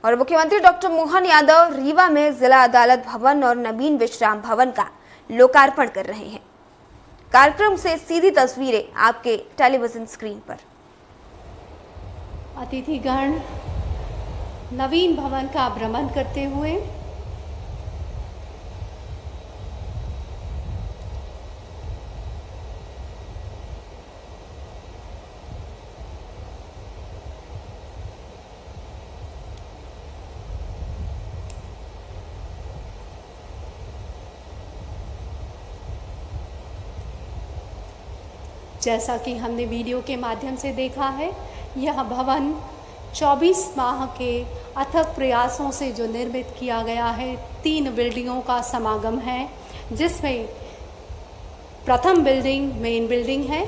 और मुख्यमंत्री डॉक्टर मोहन यादव रीवा में जिला अदालत भवन और नवीन विश्राम भवन का लोकार्पण कर रहे हैं। कार्यक्रम से सीधी तस्वीरें आपके टेलीविजन स्क्रीन पर। अतिथिगण नवीन भवन का भ्रमण करते हुए जैसा कि हमने वीडियो के माध्यम से देखा है, यह भवन 24 माह के अथक प्रयासों से जो निर्मित किया गया है, 3 बिल्डिंगों का समागम है, जिसमें प्रथम बिल्डिंग मेन बिल्डिंग है,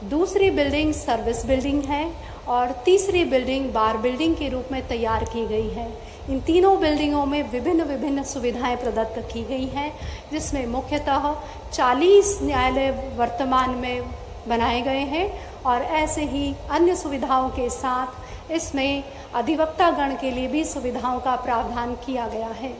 दूसरी बिल्डिंग सर्विस बिल्डिंग है और तीसरी बिल्डिंग बार बिल्डिंग के रूप में तैयार की गई है। इन तीनों बिल्डिंगों में विभिन्न विभिन्न सुविधाएं प्रदत्त की गई हैं, जिसमें मुख्यतः 40 न्यायालय वर्तमान में बनाए गए हैं और ऐसे ही अन्य सुविधाओं के साथ इसमें अधिवक्ता गण के लिए भी सुविधाओं का प्रावधान किया गया है।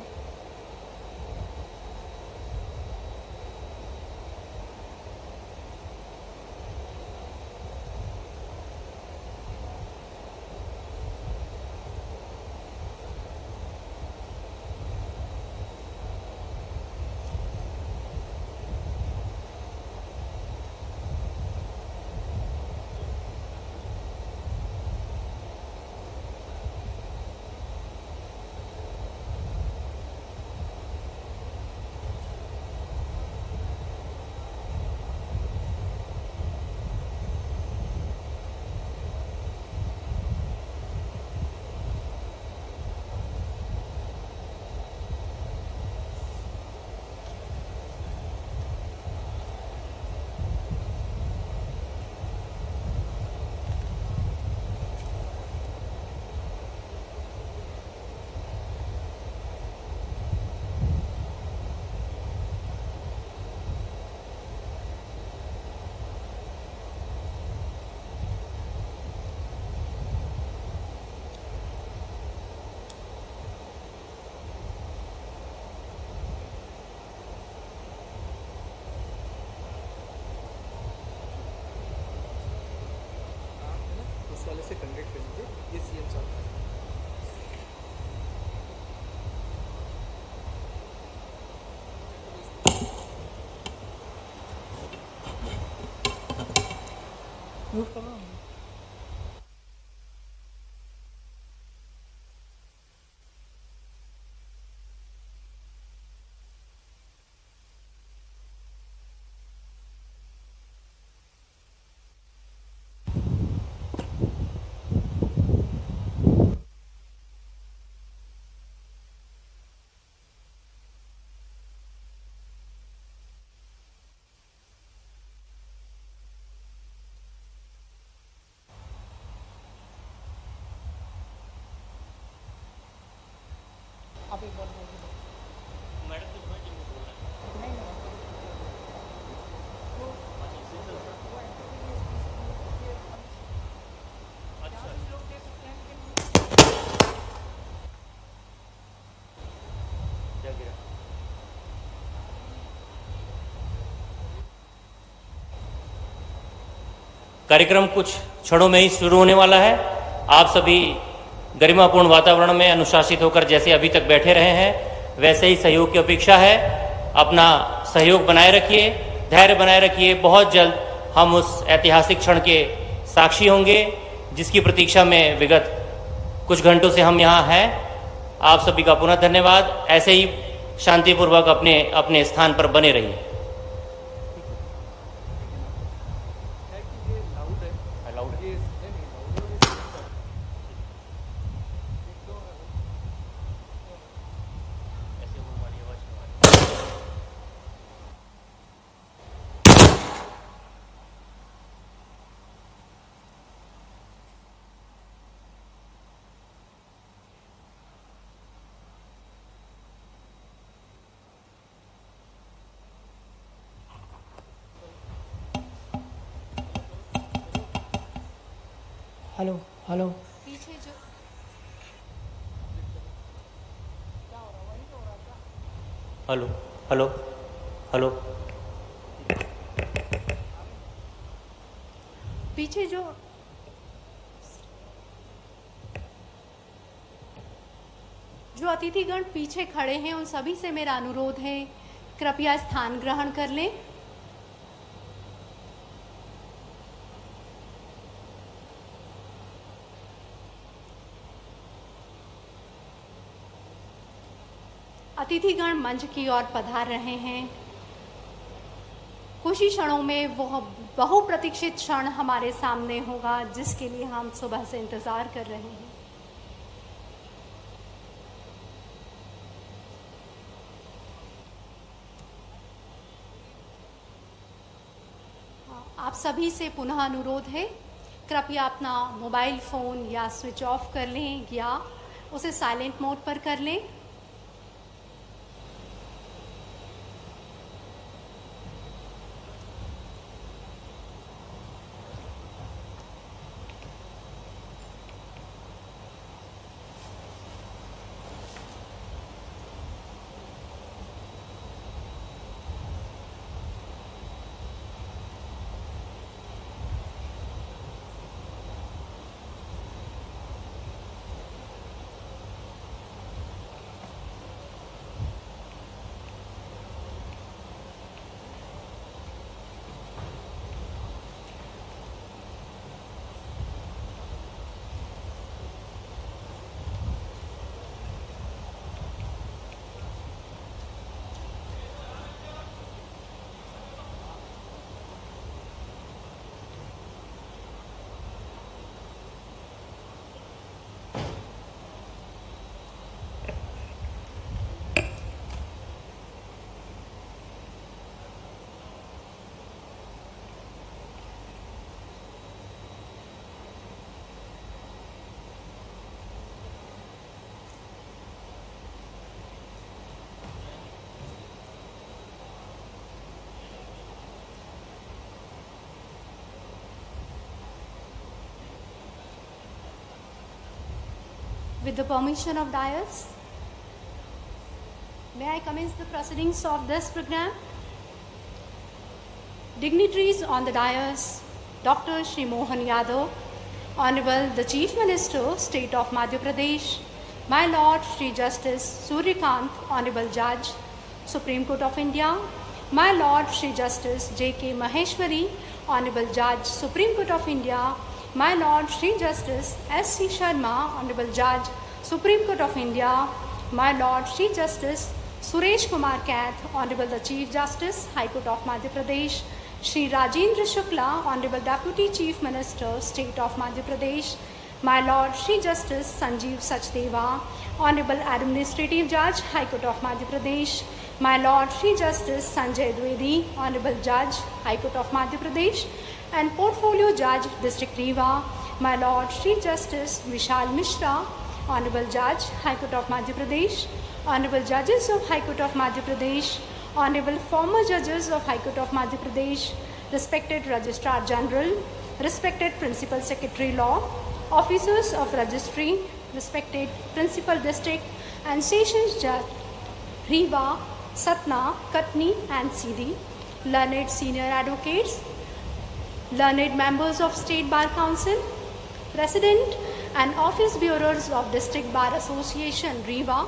वाले से कनेक्ट कर लीजिए, ये सीएम साहब का म्यूट कर रहा हूँ। आप एक बार बोल मैडम तो तुम्हें बोल रहा है क्या गिरा? कार्यक्रम कुछ क्षणों में ही शुरू होने वाला है। आप सभी गरिमापूर्ण वातावरण में अनुशासित होकर जैसे अभी तक बैठे रहे हैं, वैसे ही सहयोग की अपेक्षा है। अपना सहयोग बनाए रखिए, धैर्य बनाए रखिए। बहुत जल्द हम उस ऐतिहासिक क्षण के साक्षी होंगे जिसकी प्रतीक्षा में विगत कुछ घंटों से हम यहाँ हैं। आप सभी का पुनः धन्यवाद। ऐसे ही शांतिपूर्वक अपने अपने स्थान पर बने रहिए। हेलो हेलो पीछे जो हेलो हेलो हेलो। पीछे जो अतिथिगण पीछे खड़े हैं उन सभी से मेरा अनुरोध है, कृपया स्थान ग्रहण कर लें। अतिथिगण मंच की ओर पधार रहे हैं। कुछ ही क्षणों में वह बहुप्रतीक्षित क्षण हमारे सामने होगा जिसके लिए हम सुबह से इंतजार कर रहे हैं। आप सभी से पुनः अनुरोध है, कृपया अपना मोबाइल फ़ोन या स्विच ऑफ कर लें या उसे साइलेंट मोड पर कर लें। With the permission of dais, may I commence the proceedings of this program? Dignitaries on the dais, Dr. Shri Mohan Yadav, Honorable the Chief Minister, State of Madhya Pradesh, My Lord Shri Justice Suryakant, Honorable Judge, Supreme Court of India, My Lord Shri Justice J.K. Maheshwari, Honorable Judge, Supreme Court of India, My Lord Shri Justice S.C. Sharma, Honorable Judge, Supreme Court of India, My Lord Shri Justice Suresh Kumar Kath, Honorable the Chief Justice, High Court of Madhya Pradesh, Shri Rajendra Shukla, Honorable Deputy Chief Minister, State of Madhya Pradesh, My Lord Shri Justice Sanjeev Sachdeva, Honorable Administrative Judge, High Court of Madhya Pradesh, My Lord Shri Justice Sanjay Dwivedi, Honorable Judge, High Court of Madhya Pradesh, and Portfolio Judge, District Rewa, My Lord Shri Justice Vishal Mishra, Honorable Judge, High Court of Madhya Pradesh, Honorable Judges of High Court of Madhya Pradesh, Honorable former Judges of High Court of Madhya Pradesh, respected Registrar General, respected Principal Secretary Law, Officers of Registry, respected Principal District and Sessions Judge, Rewa, Satna, Katni and Sidi, learned senior advocates, learned members of State Bar Council, President and Office Bearers of District Bar Association, Rewa,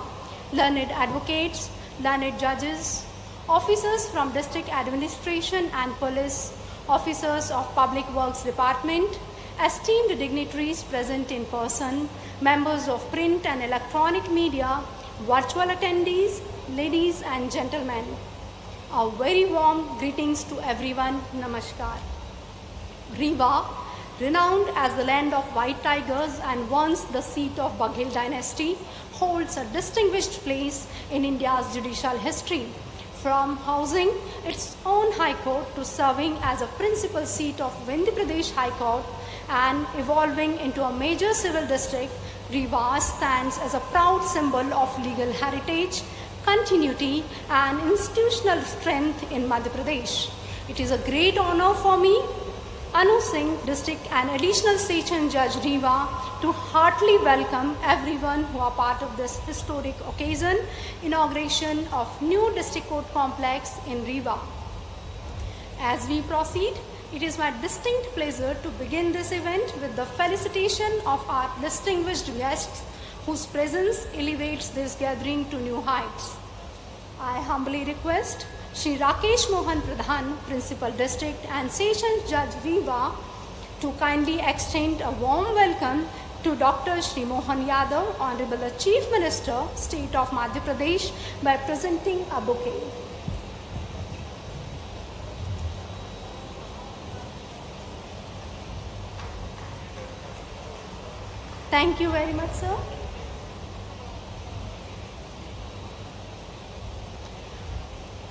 learned advocates, learned judges, officers from District Administration and Police, officers of Public Works Department, esteemed dignitaries present in person, members of print and electronic media, virtual attendees, ladies and gentlemen, a very warm greetings to everyone. Namaskar. Rewa, renowned as the land of white tigers and once the seat of Baghel dynasty, holds a distinguished place in India's judicial history. From housing its own High Court to serving as a principal seat of Madhya Pradesh High Court and evolving into a major civil district, Rewa stands as a proud symbol of legal heritage, continuity and institutional strength in Madhya Pradesh. It is a great honor for me Anu Singh, District and Additional Session Judge Rewa, to heartily welcome everyone who are part of this historic occasion, inauguration of new District Court complex in Rewa. As we proceed, it is my distinct pleasure to begin this event with the felicitation of our distinguished guests whose presence elevates this gathering to new heights. I humbly request Shri Rakesh Mohan Pradhan, Principal District and Sessions Judge Rewa, to kindly extend a warm welcome to Dr. Shri Mohan Yadav, Honorable Chief Minister, State of Madhya Pradesh, by presenting a bouquet. Thank you very much, sir.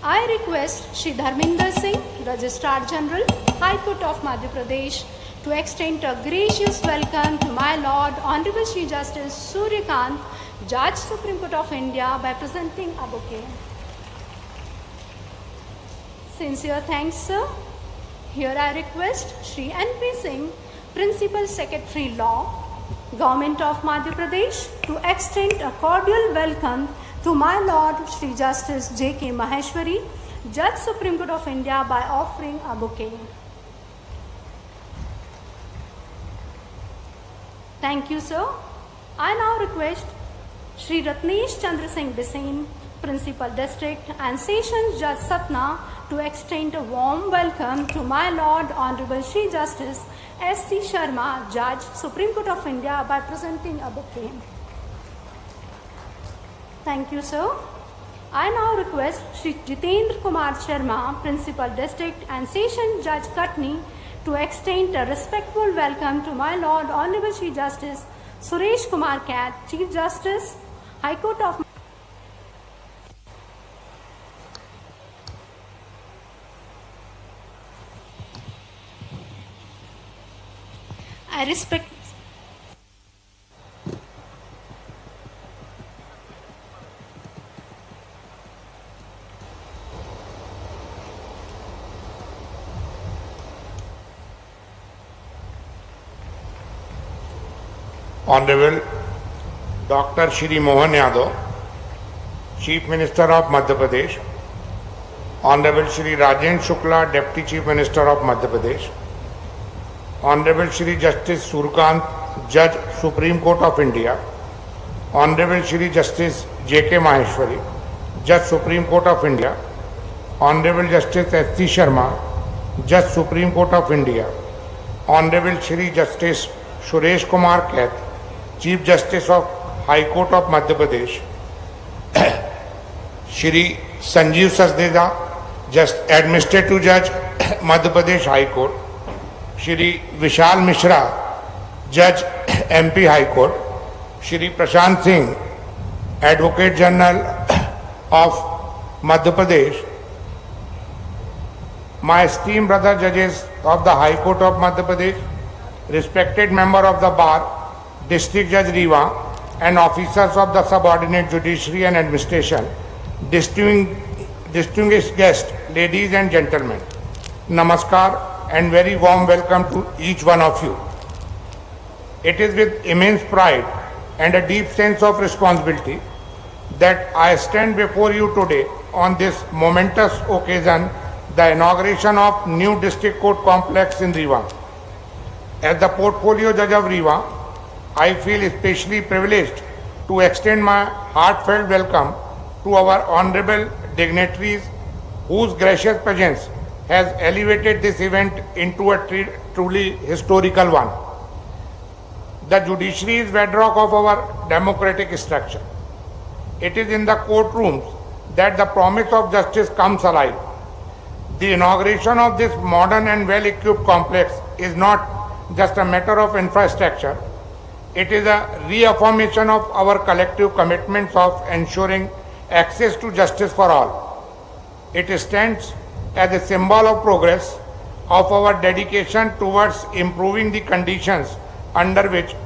I request Shri Dharminder Singh, Registrar General, High Court of Madhya Pradesh, to extend a gracious welcome to my Lord Honorable Shri Justice Suryakant, Judge, Supreme Court of India, by presenting a bouquet. Sincere thanks, sir. Here I request Shri N.P. Singh, Principal Secretary Law, Government of Madhya Pradesh, to extend a cordial welcome to my Lord Shri Justice J.K. Maheshwari, Judge, Supreme Court of India, by offering a bouquet. Thank you, sir. I now request Shri Ratnesh Chandra Singh Bisain, Principal District and Sessions Judge Satna, to extend a warm welcome to my Lord Honorable Shri Justice S.C. Sharma, Judge, Supreme Court of India, by presenting a bouquet. Thank you, sir. I now request Shri Jitendra Kumar Sharma, Principal District and Sessions Judge Katni, to extend a respectful welcome to my Lord Honorable Shri Justice Suresh Kumar Kath, Chief Justice, High Court of I respect Honorable Dr. Shri Mohan Yadav, Chief Minister of Madhya Pradesh, Honorable Shri Rajendra Shukla, Deputy Chief Minister of Madhya Pradesh, Honorable Shri Justice Suryakant, Judge, Supreme Court of India, Honorable Shri Justice J.K. Maheshwari, Judge, Supreme Court of India, Honorable Justice S.C. Sharma, Judge, Supreme Court of India, Honorable Shri Justice Suresh Kumar Kath, Chief Justice of High Court of Madhya Pradesh, Shri Sanjeev Sachdeva, Just Administrative Judge, Madhya Pradesh High Court, Shri Vishal Mishra, Judge, MP High Court, Shri Prashant Singh, Advocate General of Madhya Pradesh, my esteemed brother judges of the High Court of Madhya Pradesh, respected member of the Bar, District Judge Rewa, and officers of the subordinate judiciary and administration, distinguished guests, ladies and gentlemen, Namaskar and very warm welcome to each one of you. It is with immense pride and a deep sense of responsibility that I stand before you today on this momentous occasion, the inauguration of new District Court complex in Rewa. As the Portfolio Judge of Rewa, I feel especially privileged to extend my heartfelt welcome to our honorable dignitaries whose gracious presence has elevated this event into a truly historical one. The judiciary is bedrock of our democratic structure. It is in the courtrooms that the promise of justice comes alive. The inauguration of this modern and well-equipped complex is not just a matter of infrastructure. It is a reaffirmation of our collective commitments of ensuring access to justice for all. It stands as a symbol of progress, of our dedication towards improving the conditions under which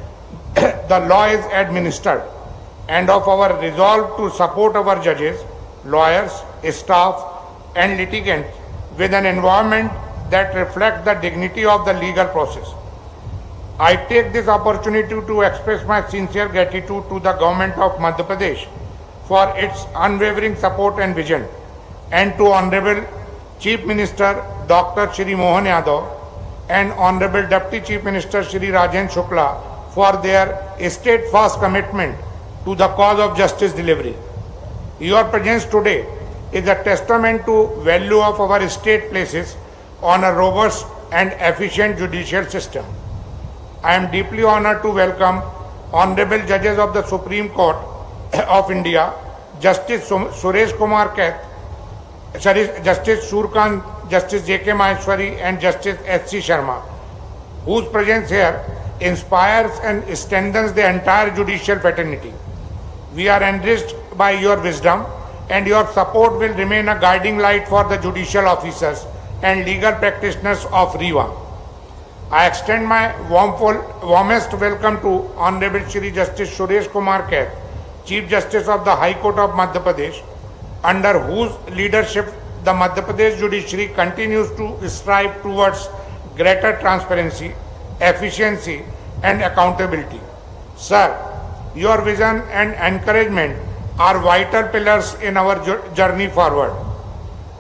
the law is administered, and of our resolve to support our judges, lawyers, staff, and litigants with an environment that reflect the dignity of the legal process. I take this opportunity to express my sincere gratitude to the government of Madhya Pradesh for its unwavering support and vision, and to Honorable Chief Minister Dr. Shri Mohan Yadav and Honorable Deputy Chief Minister Shri Rajendra Shukla for their steadfast commitment to the cause of justice delivery. Your presence today is a testament to value of our state places on a robust and efficient judicial system. I am deeply honored to welcome Honorable Judges of the Supreme Court of India, Justice Suresh Kumar Kaith, Justice Surkant, Justice J.K. Maheshwari and Justice S.C. Sharma, whose presence here inspires and strengthens the entire judicial fraternity. We are enriched by your wisdom, and your support will remain a guiding light for the judicial officers and legal practitioners of REWA. I extend my warmest welcome to Honorable Shri Justice Suresh Kumar Kaith, Chief Justice of the High Court of Madhya Pradesh, under whose leadership the Madhya Pradesh judiciary continues to strive towards greater transparency, efficiency and accountability. Sir, your vision and encouragement are vital pillars in our journey forward.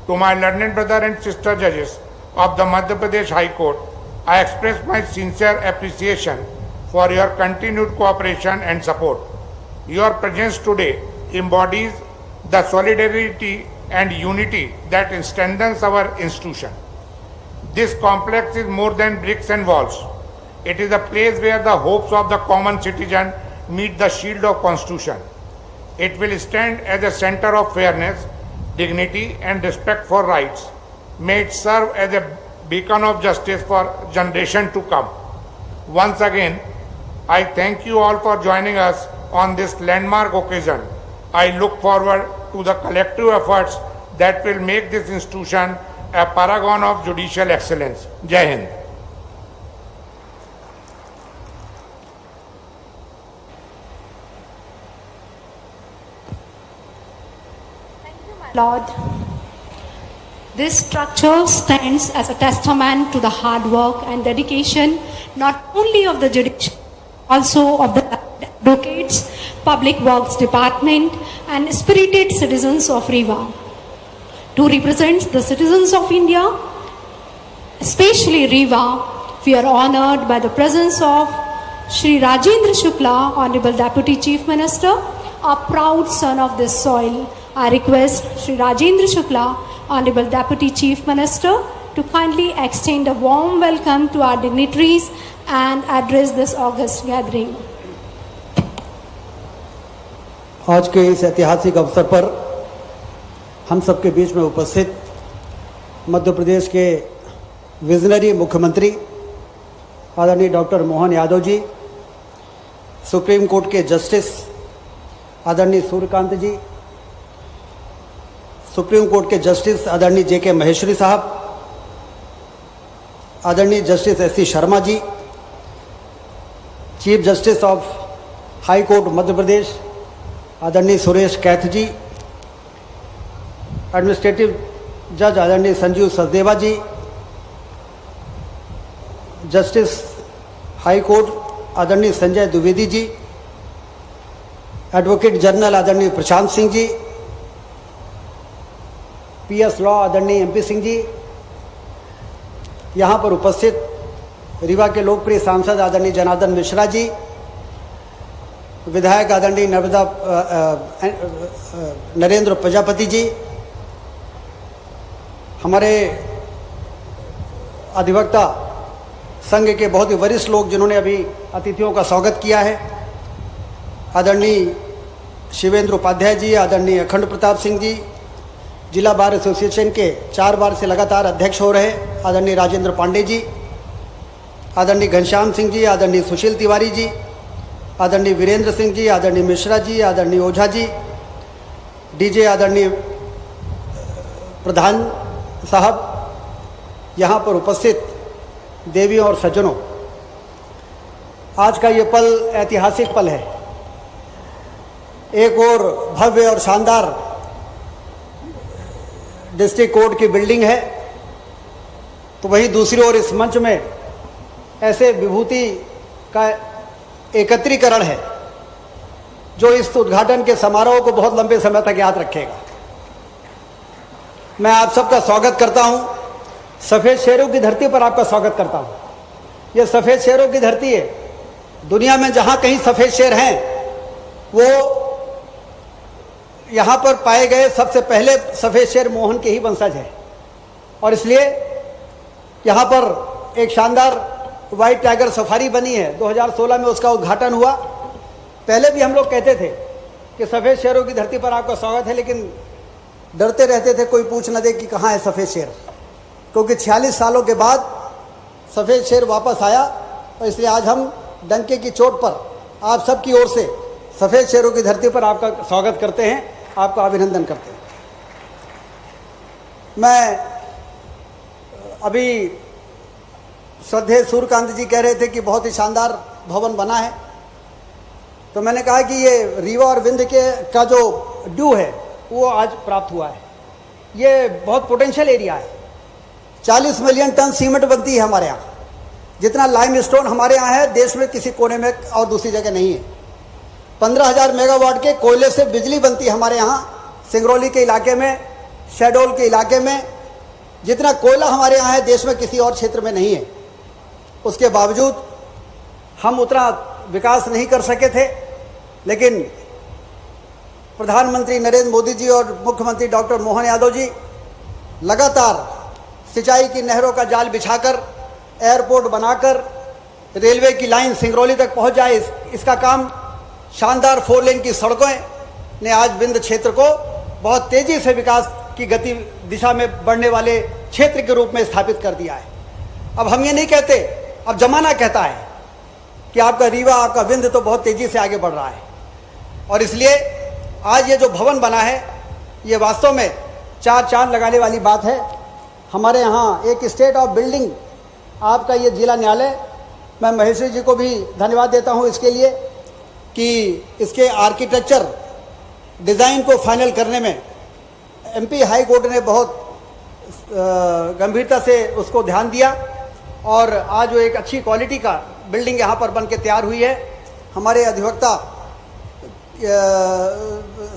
To my learned brother and sister judges of the Madhya Pradesh High Court, I express my sincere appreciation for your continued cooperation and support. Your presence today embodies the solidarity and unity that strengthens our institution. This complex is more than bricks and walls. It is a place where the hopes of the common citizen meet the shield of Constitution. It will stand as a center of fairness, dignity and respect for rights. May it serve as a beacon of justice for generations to come. Once again, I thank you all for joining us on this landmark occasion. I look forward to the collective efforts that will make this institution a paragon of judicial excellence. Jai Hind. Lord, this structure stands as a testament to the hard work and dedication not only of the judiciary, also of the advocates, public works department and spirited citizens of REWA. To represent the citizens of India, especially REWA, we are honored by the presence of Shri Rajendra Shukla, Honorable Deputy Chief Minister, a proud son of this soil. I request Shri Rajendra Shukla, Honorable Deputy Chief Minister, to kindly extend a warm welcome to our dignitaries and address this august gathering. आज के इस ऐतिहासिक अवसर पर हम सबके बीच में उपस्थित मध्य प्रदेश के विजनरी मुख्यमंत्री आदरणीय doctor Mohan Yadav ji, supreme court के जस्टिस आदरणीय सूर्यकांत जी, सुप्रीम कोर्ट के जस्टिस आदरणीय J.K. महेश्वरी साहब, आदरणीय justice S.C. Sharma ji, chief justice of high court Madhya Pradesh आदरणीय सुरेश कैथ जी, एडमिनिस्ट्रेटिव जज आदरणीय Sanjeev Sachdeva ji, justice high court आदरणीय संजय द्विवेदी जी, एडवोकेट जनरल आदरणीय प्रशांत सिंह जी, PS लॉ आदरणीय MP सिंह जी, यहाँ पर उपस्थित रीवा के लोकप्रिय सांसद आदरणीय जनार्दन मिश्रा जी, विधायक आदरणीय नरेंद्र प्रजापति जी, हमारे अधिवक्ता संघ के बहुत ही वरिष्ठ लोग जिन्होंने अभी अतिथियों का स्वागत किया है, आदरणीय शिवेंद्र उपाध्याय जी, आदरणीय अखंड प्रताप सिंह जी, जिला बार एसोसिएशन के 4 बार से लगातार अध्यक्ष हो रहे आदरणीय राजेंद्र पांडे जी, आदरणीय घनश्याम सिंह जी, आदरणीय सुशील तिवारी जी, आदरणीय वीरेंद्र सिंह जी, आदरणीय मिश्रा जी, आदरणीय ओझा जी, डीजे आदरणीय प्रधान साहब, यहाँ पर उपस्थित देवियों और सज्जनों, आज का ये पल ऐतिहासिक पल है। एक और भव्य और शानदार डिस्ट्रिक्ट कोर्ट की बिल्डिंग है तो वहीं दूसरी ओर इस मंच में ऐसे विभूति का एकत्रीकरण है जो इस उद्घाटन के समारोह को बहुत लंबे समय तक याद रखेगा। मैं आप सबका स्वागत करता हूं, सफ़ेद शेरों की धरती पर आपका स्वागत करता हूं। यह सफ़ेद शेरों की धरती है। दुनिया में जहां कहीं सफ़ेद शेर हैं वो यहाँ पर पाए गए सबसे पहले सफ़ेद शेर मोहन के ही वंशज है, और इसलिए यहाँ पर एक शानदार वाइट टाइगर सफारी बनी है। 2016 में उसका उद्घाटन हुआ। पहले भी हम लोग कहते थे कि सफ़ेद शेरों की धरती पर आपका स्वागत है, लेकिन डरते रहते थे कोई पूछ न दे कि कहाँ है सफ़ेद शेर, क्योंकि 46 सालों के बाद सफ़ेद शेर वापस आया। और इसलिए आज हम डंके की चोट पर आप सबकी ओर से सफ़ेद शेरों की धरती पर आपका स्वागत करते हैं, आपका अभिनंदन करते हैं। मैं अभी श्रद्धेय सूर्यकांत जी कह रहे थे कि बहुत ही शानदार भवन बना है, तो मैंने कहा कि ये रीवा और विंध्य का जो ड्यू है वो आज प्राप्त हुआ है। ये बहुत पोटेंशियल एरिया है। 40 मिलियन टन सीमेंट बनती है हमारे यहाँ। जितना लाइमस्टोन हमारे यहाँ है देश में किसी कोने में और दूसरी जगह नहीं है। 15,000 मेगावाट के कोयले से बिजली बनती है हमारे यहाँ सिंगरौली के इलाके में, शहडोल के इलाके में। जितना कोयला हमारे यहाँ है देश में किसी और क्षेत्र में नहीं है। उसके बावजूद हम उतना विकास नहीं कर सके थे, लेकिन प्रधानमंत्री नरेंद्र मोदी जी और मुख्यमंत्री डॉक्टर मोहन यादव जी लगातार सिंचाई की नहरों का जाल बिछाकर, एयरपोर्ट बनाकर, रेलवे की लाइन सिंगरौली तक पहुंच जाए, इसका काम शानदार 4 लेन की सड़कों ने आज विंध्य क्षेत्र को बहुत तेजी से विकास की गति दिशा में बढ़ने वाले क्षेत्र के रूप में स्थापित कर दिया है। अब हम ये नहीं कहते, अब जमाना कहता है कि आपका रीवा, आपका विंध्य तो बहुत तेजी से आगे बढ़ रहा है। और इसलिए आज ये जो भवन बना है ये वास्तव में 4 चांद लगाने वाली बात है। हमारे यहाँ एक स्टेट ऑफ बिल्डिंग आपका ये जिला न्यायालय, मैं महेश्वरी जी को भी धन्यवाद देता हूँ इसके लिए कि इसके आर्किटेक्चर डिज़ाइन को फाइनल करने में एमपी हाई कोर्ट ने बहुत गंभीरता से उसको ध्यान दिया, और आज वो एक अच्छी क्वालिटी का बिल्डिंग यहाँ पर बन के तैयार हुई है। हमारे अधिवक्ता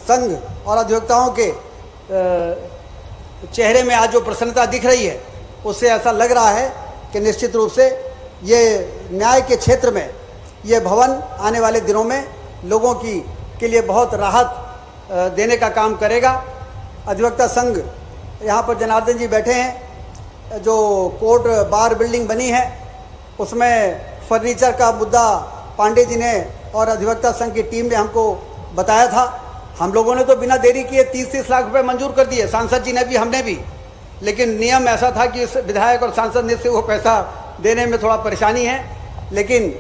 संघ और अधिवक्ताओं के चेहरे में आज जो प्रसन्नता दिख रही है उससे ऐसा लग रहा है कि निश्चित रूप से ये न्याय के क्षेत्र में ये भवन आने वाले दिनों में लोगों के लिए बहुत राहत देने का काम करेगा। अधिवक्ता संघ यहाँ पर जनार्दन जी बैठे हैं। जो कोर्ट बार बिल्डिंग बनी है उसमें फर्नीचर का मुद्दा पांडे जी ने और अधिवक्ता संघ की टीम ने हमको बताया था। हम लोगों ने तो बिना देरी किए 30-30 लाख रुपए मंजूर कर दिए, सांसद जी ने भी, हमने भी। लेकिन नियम ऐसा था कि विधायक और सांसद ने से वो पैसा देने में थोड़ा परेशानी है, लेकिन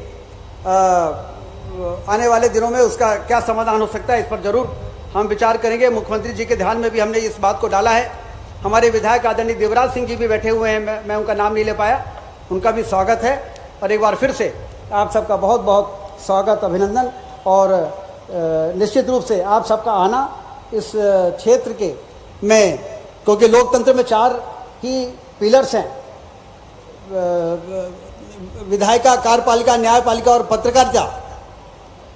आने वाले दिनों में उसका क्या समाधान हो सकता है इस पर जरूर हम विचार करेंगे। मुख्यमंत्री जी के ध्यान में भी हमने इस बात को डाला है। हमारे विधायक आदरणीय देवराज सिंह जी भी बैठे हुए हैं, मैं उनका नाम नहीं ले पाया, उनका भी स्वागत है। और एक बार फिर से आप सबका बहुत बहुत स्वागत, अभिनंदन। और निश्चित रूप से आप सबका आना इस क्षेत्र के में, क्योंकि लोकतंत्र में 4 ही पिलर्स हैं, विधायिका, कार्यपालिका, न्यायपालिका और पत्रकारिता।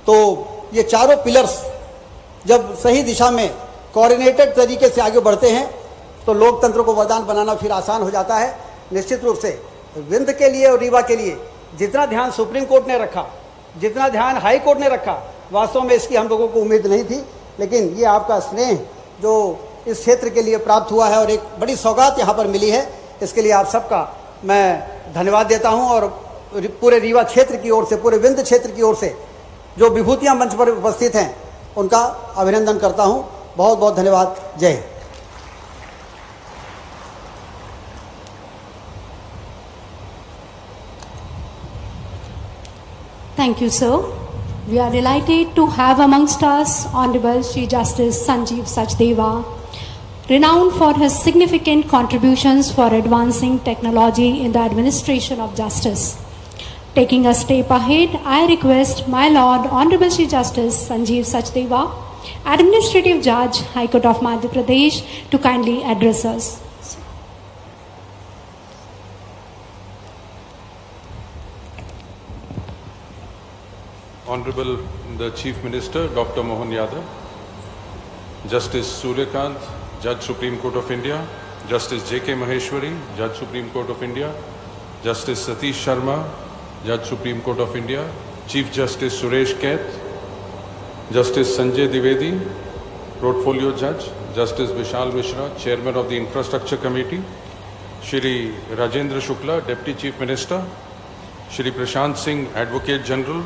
तो ये चारों पिलर्स जब सही दिशा में कोऑर्डिनेटेड तरीके से आगे बढ़ते हैं तो लोकतंत्र को वरदान बनाना फिर आसान हो जाता है। निश्चित रूप से विंध्य के लिए और रीवा के लिए जितना ध्यान सुप्रीम कोर्ट ने रखा, जितना ध्यान हाई कोर्ट ने रखा, वास्तव में इसकी हम लोगों को उम्मीद नहीं थी। लेकिन ये आपका स्नेह जो इस क्षेत्र के लिए प्राप्त हुआ है और एक बड़ी सौगात यहाँ पर मिली है, इसके लिए आप सबका मैं धन्यवाद देता हूँ। और पूरे रीवा क्षेत्र की ओर से, पूरे विंध्य क्षेत्र की ओर से जो विभूतियाँ मंच पर उपस्थित हैं उनका अभिनंदन करता हूँ। बहुत बहुत धन्यवाद। जय Hind. Thank you, sir. We are delighted to have amongst us Honorable Chief Justice Sanjeev Sachdeva, renowned for his significant contributions for advancing technology in the administration of justice. Taking a step ahead, I request my Lord Honorable Chief Justice Sanjeev Sachdeva, Administrative Judge, High Court of Madhya Pradesh, to kindly address us. Honorable the Chief Minister, Dr. Mohan Yadav, Justice Suryakant, Judge Supreme Court of India, Justice J.K. Maheshwari, Judge Supreme Court of India, Justice Satish Sharma, Judge Supreme Court of India, Chief Justice Suresh Kait, Justice Sanjay Dwivedi, Portfolio Judge, Justice Vishal Mishra, Chairman of the Infrastructure Committee, Shri Rajendra Shukla, Deputy Chief Minister, Shri Prashant Singh, Advocate General,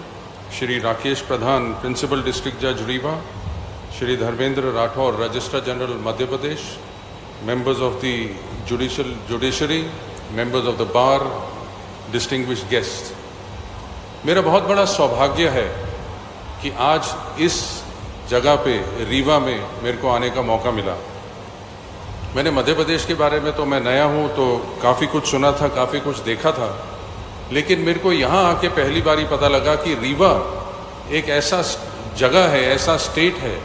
Shri Rakesh Pradhan, Principal District Judge Rewa, Shri Dharmendra Rathore, Registrar General Madhya Pradesh, members of the Judiciary, members of the Bar, distinguished guests. मेरा बहुत बड़ा सौभाग्य है कि आज इस जगह पे रीवा में मेरे को आने का मौका मिला। मैंने मध्य प्रदेश के बारे में तो मैं नया हूँ तो काफ़ी कुछ सुना था, काफ़ी कुछ देखा था, लेकिन मेरे को यहाँ आके पहली बारी पता लगा कि रीवा एक ऐसा जगह है, ऐसा स्टेट है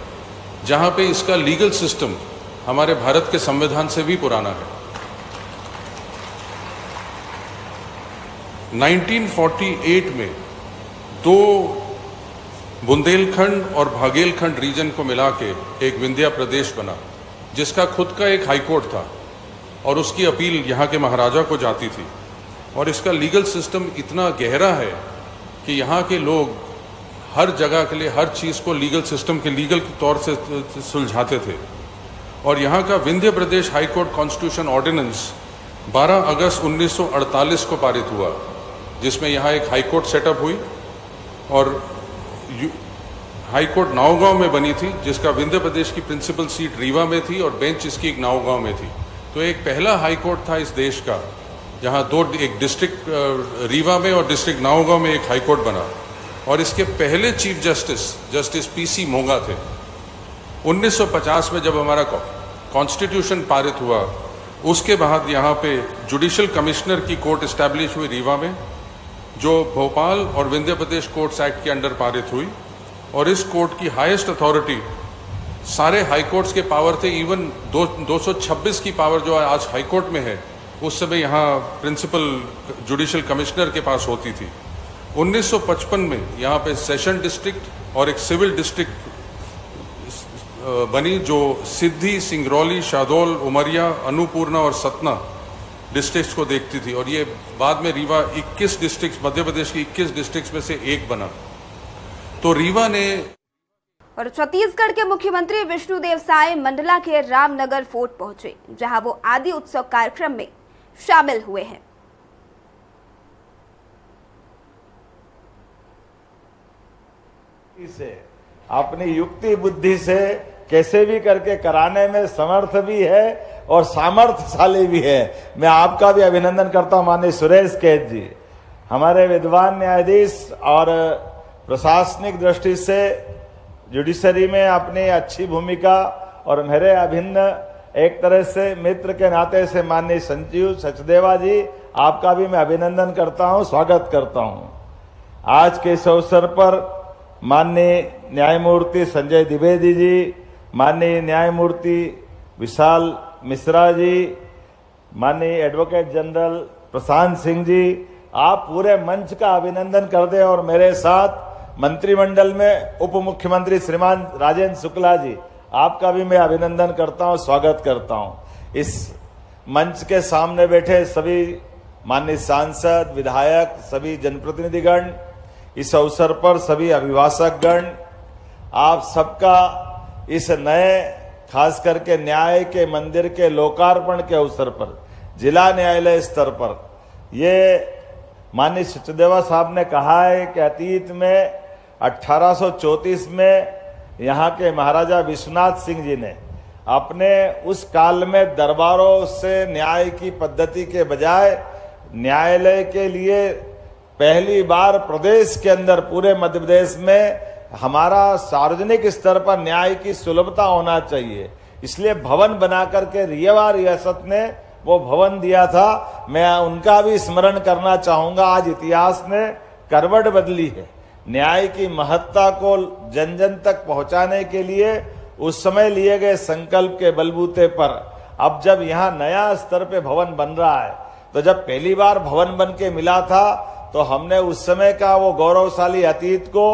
जहाँ पे इसका लीगल सिस्टम हमारे भारत के संविधान से भी पुराना है। 1948 में दो बुंदेलखंड और भागेलखंड रीजन को मिला के एक विंध्या प्रदेश बना, जिसका खुद का एक हाई कोर्ट था और उसकी अपील यहाँ के महाराजा को जाती थी। और इसका लीगल सिस्टम इतना गहरा है कि यहाँ के लोग हर जगह के लिए हर चीज़ को लीगल सिस्टम के लीगल के तौर से सुलझाते थे। और यहाँ का विंध्य प्रदेश हाई कोर्ट कॉन्स्टिट्यूशन ऑर्डिनेंस 12 अगस्त 1948 को पारित हुआ, जिसमें यहाँ एक हाई कोर्ट सेटअप हुई और हाई कोर्ट नावगांव में बनी थी, जिसका विंध्य प्रदेश की प्रिंसिपल सीट रीवा में थी और बेंच इसकी एक नावगांव में थी। तो एक पहला हाई कोर्ट था इस देश का जहां एक डिस्ट्रिक्ट रीवा में और डिस्ट्रिक्ट नावगांव में एक हाई कोर्ट बना। और इसके पहले चीफ जस्टिस पीसी मोंगा थे। 1950 में जब हमारा कॉन्स्टिट्यूशन पारित हुआ, उसके बाद यहाँ पे जुडिशल कमिश्नर की कोर्ट इस्टेब्लिश हुई रीवा में, जो भोपाल और विंध्य प्रदेश कोर्ट्स एक्ट के अंडर पारित हुई। और इस कोर्ट की हाईएस्ट अथॉरिटी सारे हाई कोर्ट्स के पावर थे, इवन 226 की पावर जो आज हाई कोर्ट में है, उस समय यहाँ प्रिंसिपल जुडिशल कमिश्नर के पास होती थी। 1955 में यहाँ पे सेशन डिस्ट्रिक्ट और एक सिविल डिस्ट्रिक्ट बनी, जो सिद्धि, सिंगरौली, शाहडोल, उमरिया, अन्नपूर्णा और सतना डिस्ट्रिक्ट्स को देखती थी। और ये बाद में रीवा 21 डिस्ट्रिक्ट्स, मध्य प्रदेश की 21 डिस्ट्रिक्ट्स में से एक बना। तो रीवा ने और छत्तीसगढ़ के मुख्यमंत्री विष्णुदेव साय मंडला के रामनगर फोर्ट पहुंचे, जहां वो आदि उत्सव कार्यक्रम में शामिल हुए हैं। अपनी युक्ति बुद्धि से कैसे भी करके कराने में समर्थ भी है और सामर्थ्यशाली भी है। मैं आपका भी अभिनंदन करता हूं माननीय सुरेश कैत जी, हमारे विद्वान न्यायाधीश और प्रशासनिक दृष्टि से जुडिशरी में अपनी अच्छी भूमिका, और मेरे अभिन्न एक तरह से मित्र के नाते से माननीय संजीव सचदेवा जी, आपका भी मैं अभिनंदन करता हूं, स्वागत करता हूं। आज के इस अवसर पर माननीय न्यायमूर्ति संजय द्विवेदी जी, माननीय न्यायमूर्ति विशाल मिश्रा जी, माननीय एडवोकेट जनरल प्रशांत सिंह जी, आप पूरे मंच का अभिनंदन कर दें। और मेरे साथ मंत्रिमंडल में उप मुख्यमंत्री श्रीमान राजेंद्र शुक्ला जी, आपका भी मैं अभिनंदन करता हूं, स्वागत करता हूं। इस मंच के सामने बैठे सभी माननीय सांसद, विधायक, सभी जनप्रतिनिधिगण, इस अवसर पर सभी अभिभाषकगण, आप सबका इस नए खास करके न्याय के मंदिर के लोकार्पण के अवसर पर जिला न्यायालय स्तर पर, ये माननीय सचदेवा साहब ने कहा है कि अतीत में 1834 में यहाँ के महाराजा विश्वनाथ सिंह जी ने अपने उस काल में दरबारों से न्याय की पद्धति के बजाय न्यायालय के लिए पहली बार प्रदेश के अंदर, पूरे मध्य प्रदेश में हमारा सार्वजनिक स्तर पर न्याय की सुलभता होना चाहिए, इसलिए भवन बना करके रीवा रियासत ने वो भवन दिया था। मैं उनका भी स्मरण करना चाहूंगा। आज इतिहास ने करवट बदली है। न्याय की महत्ता को जन जन तक पहुंचाने के लिए उस समय लिए गए संकल्प के बलबूते पर अब जब यहाँ नया स्तर पे भवन बन रहा है, तो जब पहली बार भवन बन के मिला था तो हमने उस समय का वो गौरवशाली अतीत को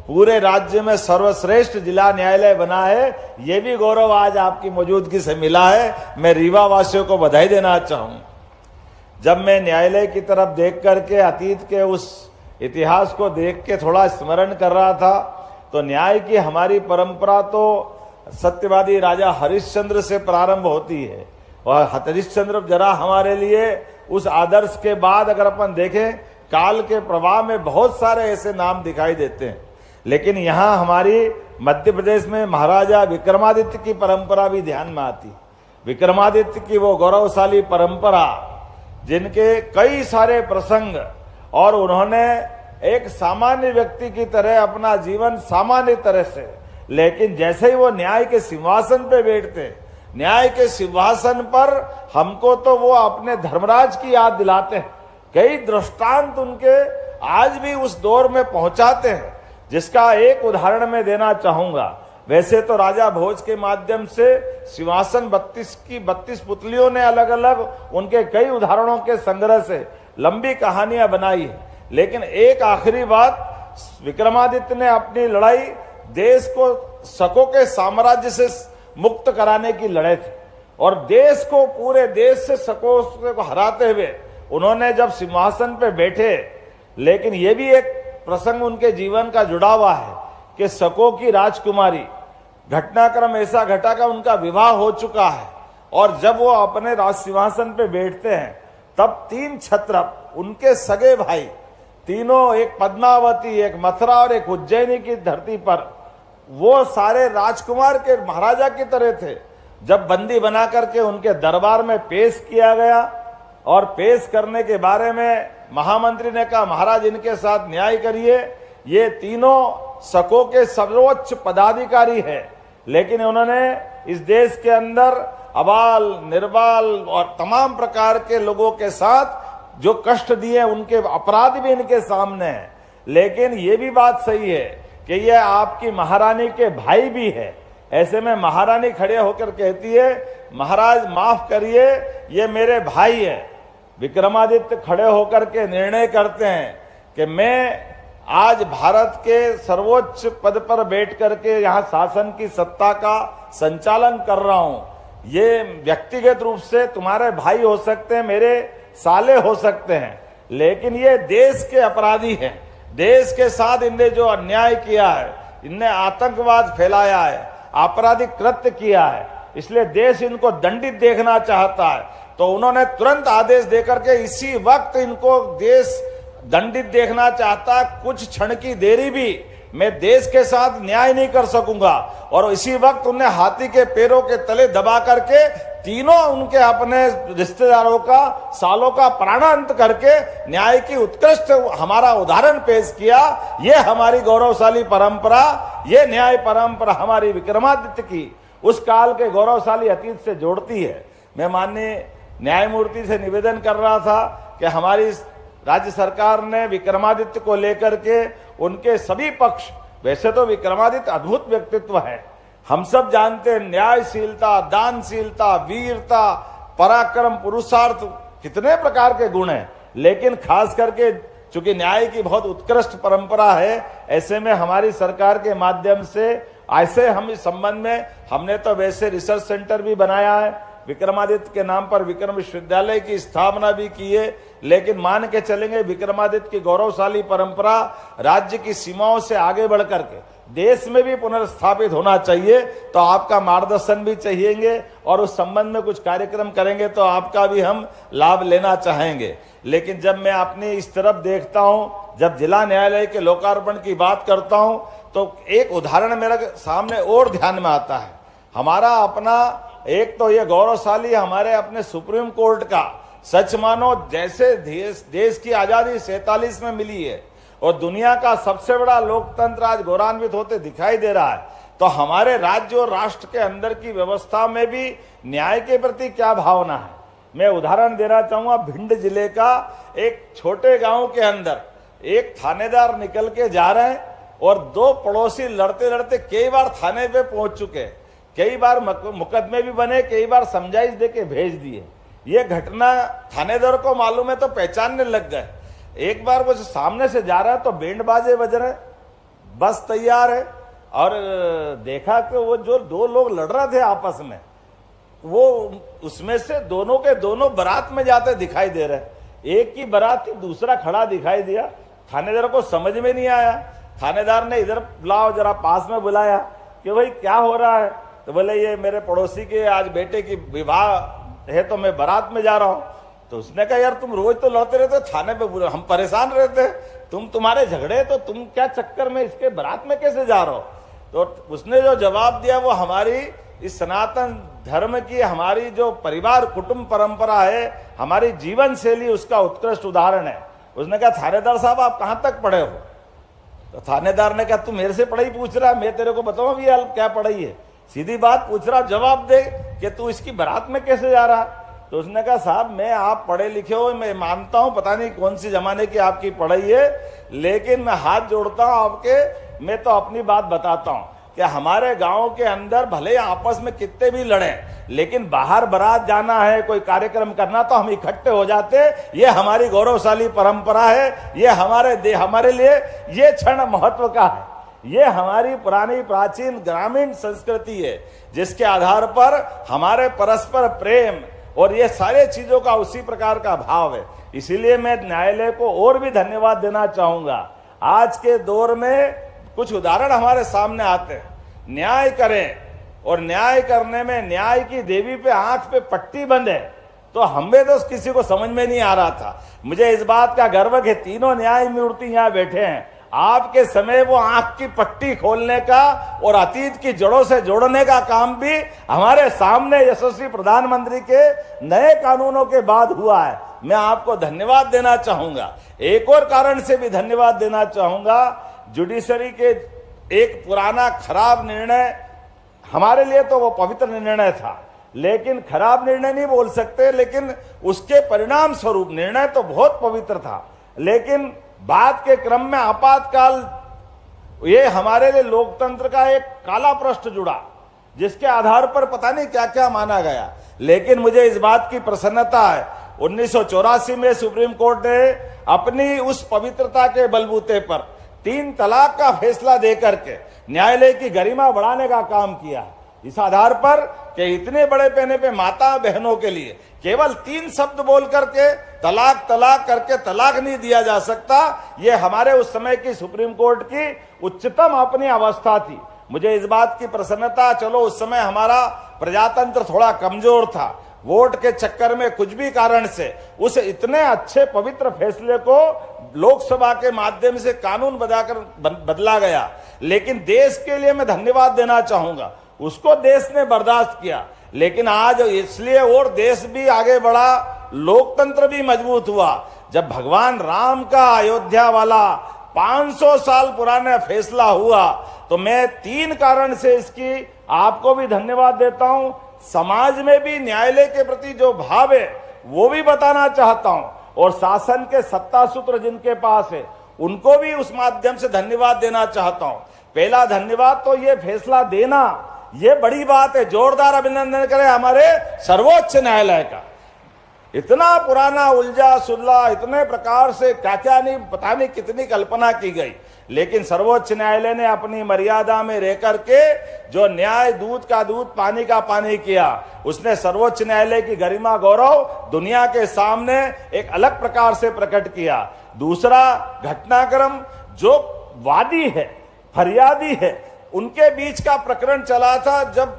पूरे राज्य में सर्वश्रेष्ठ जिला न्यायालय बना है, ये भी गौरव आज आपकी मौजूदगी से मिला है। मैं रीवा वासियों को बधाई देना चाहूँ। जब मैं न्यायालय की तरफ देख करके अतीत के उस इतिहास को देख के थोड़ा स्मरण कर रहा था, तो न्याय की हमारी परंपरा तो सत्यवादी राजा हरिश्चंद्र से प्रारंभ होती है। और हरिश्चंद्र जरा हमारे लिए उस आदर्श के बाद अगर अपन देखें, काल के प्रवाह में बहुत सारे ऐसे नाम दिखाई देते हैं, लेकिन यहाँ हमारी मध्य प्रदेश में महाराजा विक्रमादित्य की परंपरा भी ध्यान में आती। विक्रमादित्य की वो गौरवशाली परंपरा, जिनके कई सारे प्रसंग, और उन्होंने एक सामान्य व्यक्ति की तरह अपना जीवन सामान्य तरह से, लेकिन जैसे ही वो न्याय के सिंहासन पे बैठते, न्याय के सिंहासन पर हमको तो वो अपने धर्मराज की याद दिलाते हैं। कई दृष्टांत उनके आज भी उस दौर में पहुंचाते हैं, जिसका एक उदाहरण मैं देना चाहूंगा। वैसे तो राजा भोज के माध्यम से सिंहासन 32 पुतलियों ने अलग अलग उनके कई उदाहरणों के संग्रह से लंबी कहानियां बनाई है, लेकिन एक आखिरी बात, विक्रमादित्य ने अपनी लड़ाई देश को शकों के साम्राज्य से मुक्त कराने की लड़ाई थी, और देश को, पूरे देश से शकों को हराते हुए उन्होंने जब सिंहासन पे बैठे, लेकिन ये भी एक प्रसंग उनके जीवन का जुड़ा हुआ है कि शकों की राजकुमारी, घटनाक्रम ऐसा घटा का उनका विवाह हो चुका है, और जब वो अपने राज सिंहासन पे बैठते हैं तब 3 क्षत्रप, उनके सगे भाई तीनों, एक पद्मावती, एक मथुरा और एक उज्जैनी की धरती पर, वो सारे राजकुमार के महाराजा की तरह थे। जब बंदी बना करके उनके दरबार में पेश किया गया, और पेश करने के बारे में महामंत्री ने कहा, महाराज इनके साथ न्याय करिए, ये तीनों शकों के सर्वोच्च पदाधिकारी है, लेकिन उन्होंने इस देश के अंदर अबाल निर्बाल और तमाम प्रकार के लोगों के साथ जो कष्ट दिए, उनके अपराध भी इनके सामने हैं। लेकिन ये भी बात सही है कि ये आपकी महारानी के भाई भी है। ऐसे में महारानी खड़े होकर कहती है, महाराज माफ करिए, ये मेरे भाई है। विक्रमादित्य खड़े होकर के निर्णय करते हैं कि मैं आज भारत के सर्वोच्च पद पर बैठ करके यहाँ शासन की सत्ता का संचालन कर रहा हूं। ये व्यक्तिगत रूप से तुम्हारे भाई हो सकते हैं, मेरे साले हो सकते हैं, लेकिन ये देश के अपराधी हैं। देश के साथ इनने जो अन्याय किया है, इनने आतंकवाद फैलाया है, आपराधिक कृत्य किया है, इसलिए देश इनको दंडित देखना चाहता है। तो उन्होंने तुरंत आदेश देकर के इसी वक्त इनको देश दंडित देखना चाहता है। कुछ क्षण की देरी भी मैं देश के साथ न्याय नहीं कर सकूंगा। और इसी वक्त उन्हें हाथी के पैरों के तले दबा करके तीनों उनके अपने रिश्तेदारों का, सालों का प्राणांत करके न्याय की उत्कृष्ट हमारा उदाहरण पेश किया। ये हमारी गौरवशाली परंपरा, ये न्याय परंपरा हमारी विक्रमादित्य की उस काल के गौरवशाली अतीत से जोड़ती है। मैं माननीय न्यायमूर्ति से निवेदन कर रहा था कि हमारी राज्य सरकार ने विक्रमादित्य को लेकर के उनके सभी पक्ष, वैसे तो विक्रमादित्य अद्भुत व्यक्तित्व है, हम सब जानते हैं, न्यायशीलता, दानशीलता, वीरता, पराक्रम, पुरुषार्थ, कितने प्रकार के गुण हैं, लेकिन खास करके चूंकि न्याय की बहुत उत्कृष्ट परंपरा है, ऐसे में हमारी सरकार के माध्यम से ऐसे हम इस संबंध में हमने तो वैसे रिसर्च सेंटर भी बनाया है, विक्रमादित्य के नाम पर विक्रम विश्वविद्यालय की स्थापना भी की है। लेकिन मान के चलेंगे विक्रमादित्य की गौरवशाली परंपरा राज्य की सीमाओं से आगे बढ़ करके देश में भी पुनर्स्थापित होना चाहिए। तो आपका मार्गदर्शन भी चाहिएंगे और उस संबंध में कुछ कार्यक्रम करेंगे तो आपका भी हम लाभ लेना चाहेंगे। लेकिन जब मैं अपनी इस तरफ देखता हूं, जब जिला न्यायालय के लोकार्पण की बात करता हूं, तो एक उदाहरण मेरे सामने और ध्यान में आता है। हमारा अपना एक तो ये गौरवशाली हमारे अपने सुप्रीम कोर्ट का, सच मानो जैसे देश की आजादी 47 में मिली है और दुनिया का सबसे बड़ा लोकतंत्र आज गौरवान्वित होते दिखाई दे रहा है, तो हमारे राज्य और राष्ट्र के अंदर की व्यवस्था में भी न्याय के प्रति क्या भावना है। मैं उदाहरण देना चाहूंगा, भिंड जिले का एक छोटे गांव के अंदर एक थानेदार निकल के जा रहे हैं और दो पड़ोसी लड़ते लड़ते कई बार थाने पे पहुंच चुके, कई बार मुकदमे भी बने, कई बार समझाइश देके भेज दिए। ये घटना थानेदार को मालूम है तो पहचानने लग गए। एक बार वो सामने से जा रहा है तो बैंड बाजे बज रहे, बस तैयार है। और देखा कि वो जो दो लोग लड़ रहे थे आपस में, वो उसमें से दोनों के दोनों बारात में जाते दिखाई दे रहे। एक की बारात थी, दूसरा खड़ा दिखाई दिया। थानेदार को समझ में नहीं आया। थानेदार ने इधर बुलाओ, जरा पास में बुलाया कि भाई क्या हो रहा है। तो बोले ये मेरे पड़ोसी के आज बेटे की विवाह है तो मैं बारात में जा रहा हूं। तो उसने कहा यार तुम रोज तो लड़ते रहते, थाने पे हम परेशान रहते, तुम्हारे झगड़े, तो तुम क्या चक्कर में इसके बारात में कैसे जा रहे हो। तो उसने जो जवाब दिया वो हमारी इस सनातन धर्म की, हमारी जो परिवार कुटुंब परंपरा है, हमारी जीवन शैली, उसका उत्कृष्ट उदाहरण है। उसने कहा थानेदार साहब आप कहां तक पढ़े हो। तो थानेदार ने कहा तू मेरे से पढ़ाई पूछ रहा है, मैं तेरे को बताऊं अभी क्या पढ़ाई है। सीधी बात पूछ रहा, जवाब दे कि तू इसकी बारात में कैसे जा रहा। तो उसने कहा साहब मैं, आप पढ़े लिखे हो, मैं मानता हूं, पता नहीं कौन सी जमाने की आपकी पढ़ाई है, लेकिन मैं हाथ जोड़ता हूं आपके, मैं तो अपनी बात बताता हूं कि हमारे गांव के अंदर भले आपस में कितने भी लड़े, लेकिन बाहर बारात जाना है, कोई कार्यक्रम करना, तो हम इकट्ठे हो जाते। ये हमारी गौरवशाली परंपरा है। ये हमारे लिए ये क्षण महत्व का है। ये हमारी पुरानी प्राचीन ग्रामीण संस्कृति है, जिसके आधार पर हमारे परस्पर प्रेम और ये सारे चीजों का उसी प्रकार का भाव है। इसीलिए मैं न्यायालय को और भी धन्यवाद देना चाहूंगा। आज के दौर में कुछ उदाहरण हमारे सामने आते हैं, न्याय करें और न्याय करने में न्याय की देवी पे आंख पे पट्टी बंधे, तो हमें तो किसी को समझ में नहीं आ रहा था। मुझे इस बात का गर्व है, तीनों न्याय मूर्ति यहाँ बैठे हैं। आपके समय वो आंख की पट्टी खोलने का और अतीत की जड़ों से जोड़ने का काम भी हमारे सामने यशस्वी प्रधानमंत्री के नए कानूनों के बाद हुआ है। मैं आपको धन्यवाद देना चाहूंगा। एक और कारण से भी धन्यवाद देना चाहूंगा, जुडिशरी के एक पुराना खराब निर्णय, हमारे लिए तो वो पवित्र निर्णय था, लेकिन खराब निर्णय नहीं बोल सकते, लेकिन उसके परिणाम स्वरूप निर्णय तो बहुत पवित्र था, लेकिन बाद के क्रम में आपातकाल, ये हमारे लिए लोकतंत्र का एक काला पृष्ठ जुड़ा, जिसके आधार पर पता नहीं क्या क्या माना गया। लेकिन मुझे इस बात की प्रसन्नता है, 1984 में सुप्रीम कोर्ट ने अपनी उस पवित्रता के बलबूते पर 3 तलाक का फैसला देकर के न्यायालय की गरिमा बढ़ाने का काम किया। इस आधार पर कि इतने बड़े पैने पे माता बहनों के लिए केवल 3 शब्द बोल करके तलाक तलाक करके तलाक नहीं दिया जा सकता। ये हमारे उस समय की सुप्रीम कोर्ट की उच्चतम अपनी अवस्था थी। मुझे इस बात की प्रसन्नता, चलो उस समय हमारा प्रजातंत्र थोड़ा कमजोर था, वोट के चक्कर में कुछ भी कारण से उस इतने अच्छे पवित्र फैसले को लोकसभा के माध्यम से कानून बनाकर बदला गया। लेकिन देश के लिए मैं धन्यवाद देना चाहूंगा, उसको देश ने बर्दाश्त किया। लेकिन आज इसलिए और देश भी आगे बढ़ा, लोकतंत्र भी मजबूत हुआ, जब भगवान राम का अयोध्या वाला 500 साल पुराना फैसला हुआ। तो मैं 3 कारण से इसकी आपको भी धन्यवाद देता हूं, समाज में भी न्यायालय के प्रति जो भाव है वो भी बताना चाहता हूं, और शासन के सत्ता सूत्र जिनके पास है उनको भी उस माध्यम से धन्यवाद देना चाहता हूं। पहला धन्यवाद तो ये फैसला देना, ये बड़ी बात है, जोरदार अभिनंदन करें हमारे सर्वोच्च न्यायालय का। इतना पुराना उलझा सुलझा, इतने प्रकार से क्या क्या नहीं, पता नहीं कितनी कल्पना की गई, लेकिन सर्वोच्च न्यायालय ने अपनी मर्यादा में रह करके जो न्याय दूध का दूध पानी का पानी किया, उसने सर्वोच्च न्यायालय की गरिमा गौरव दुनिया के सामने एक अलग प्रकार से प्रकट किया। दूसरा घटनाक्रम, जो वादी है, फरियादी है, उनके बीच का प्रकरण चला था जब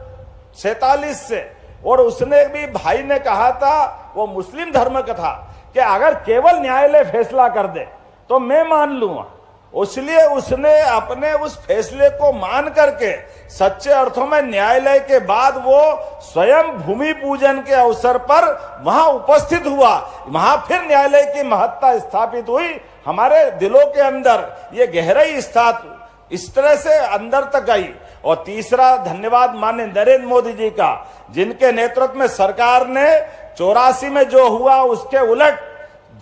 47 से, और उसने भी, भाई ने कहा था, वो मुस्लिम धर्म का था, कि अगर केवल न्यायालय फैसला कर दे तो मैं मान लूंगा। इसलिए उसने अपने उस फैसले को मान करके सच्चे अर्थों में न्यायालय के बाद वो स्वयं भूमि पूजन के अवसर पर वहां उपस्थित हुआ, वहां फिर न्यायालय की महत्ता स्थापित हुई, हमारे दिलों के अंदर ये गहराई स्थापित इस तरह से अंदर तक गई। और तीसरा धन्यवाद माननीय नरेंद्र मोदी जी का, जिनके नेतृत्व में सरकार ने 84 में जो हुआ उसके उलट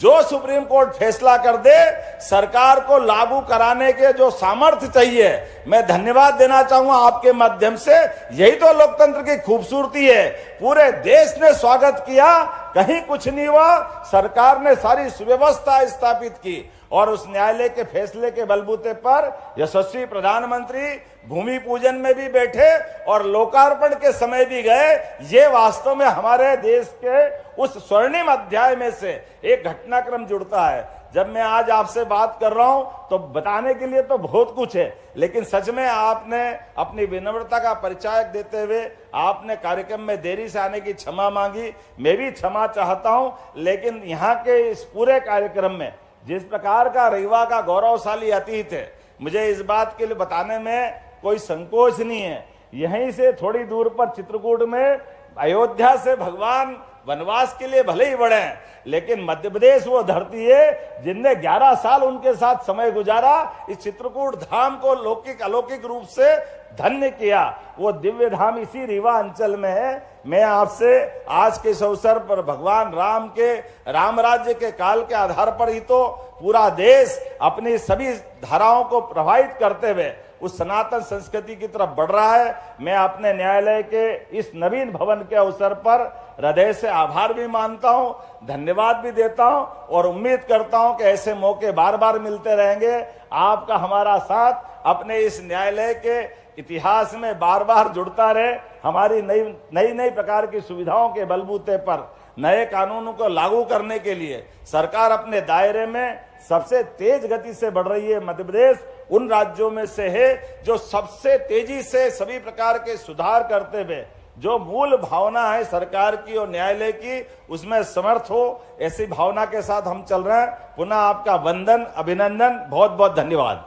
जो सुप्रीम कोर्ट फैसला कर दे, सरकार को लागू कराने के जो सामर्थ्य चाहिए, मैं धन्यवाद देना चाहूंगा आपके माध्यम से। यही तो लोकतंत्र की खूबसूरती है। पूरे देश ने स्वागत किया, कहीं कुछ नहीं हुआ, सरकार ने सारी सुव्यवस्था स्थापित की और उस न्यायालय के फैसले के बलबूते पर यशस्वी प्रधानमंत्री भूमि पूजन में भी बैठे और लोकार्पण के समय भी गए। ये वास्तव में हमारे देश के उस स्वर्णिम अध्याय में से एक घटनाक्रम जुड़ता है। जब मैं आज आपसे बात कर रहा हूं तो बताने के लिए तो बहुत कुछ है, लेकिन सच में आपने अपनी विनम्रता का परिचय देते हुए आपने कार्यक्रम में देरी से आने की क्षमा मांगी। मैं भी क्षमा चाहता हूं, लेकिन यहाँ के इस पूरे कार्यक्रम में जिस प्रकार का रीवा का गौरवशाली अतीत है, मुझे इस बात के लिए बताने में कोई संकोच नहीं है। यहीं से थोड़ी दूर पर चित्रकूट में अयोध्या से भगवान वनवास के लिए भले ही बढ़े, लेकिन मध्य प्रदेश वो धरती है जिनने 11 साल उनके साथ समय गुजारा, इस चित्रकूट धाम को लौकिक अलौकिक रूप से धन्य किया। वो दिव्य धाम इसी रीवा अंचल में है। मैं आपसे आज के इस अवसर पर भगवान राम के राम राज्य के काल के आधार पर ही तो पूरा देश अपनी सभी धाराओं को प्रभावित करते हुए उस सनातन संस्कृति की तरफ बढ़ रहा है। मैं अपने न्यायालय के इस नवीन भवन के अवसर पर हृदय से आभार भी मानता हूं, धन्यवाद भी देता हूं और उम्मीद करता हूं कि ऐसे मौके बार बार मिलते रहेंगे। आपका हमारा साथ अपने इस न्यायालय के इतिहास में बार बार जुड़ता रहे। हमारी नई प्रकार की सुविधाओं के बलबूते पर नए कानूनों को लागू करने के लिए सरकार अपने दायरे में सबसे तेज गति से बढ़ रही है। मध्य प्रदेश उन राज्यों में से है जो सबसे तेजी से सभी प्रकार के सुधार करते हुए जो मूल भावना है सरकार की और न्यायालय की, उसमें समर्थ हो, ऐसी भावना के साथ हम चल रहे हैं। पुनः आपका वंदन, अभिनंदन, बहुत बहुत धन्यवाद।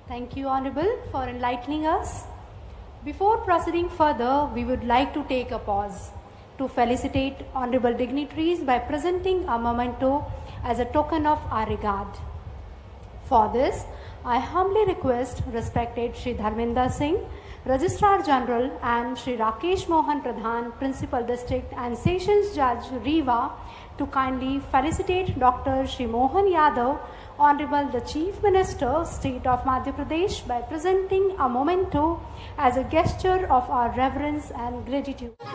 Thank you, Honorable, for enlightening us. Before proceeding further, we would like to take a pause to felicitate honorable dignitaries by presenting a memento as a token of our regard. For this, I humbly request respected Shri Dharminder Singh, Registrar General, and Shri Rakesh Mohan Pradhan, Principal District and Sessions Judge Rewa, to kindly felicitate Dr. Shri Mohan Yadav, Honorable the Chief Minister, State of Madhya Pradesh, by presenting a memento as a gesture of our reverence and gratitude.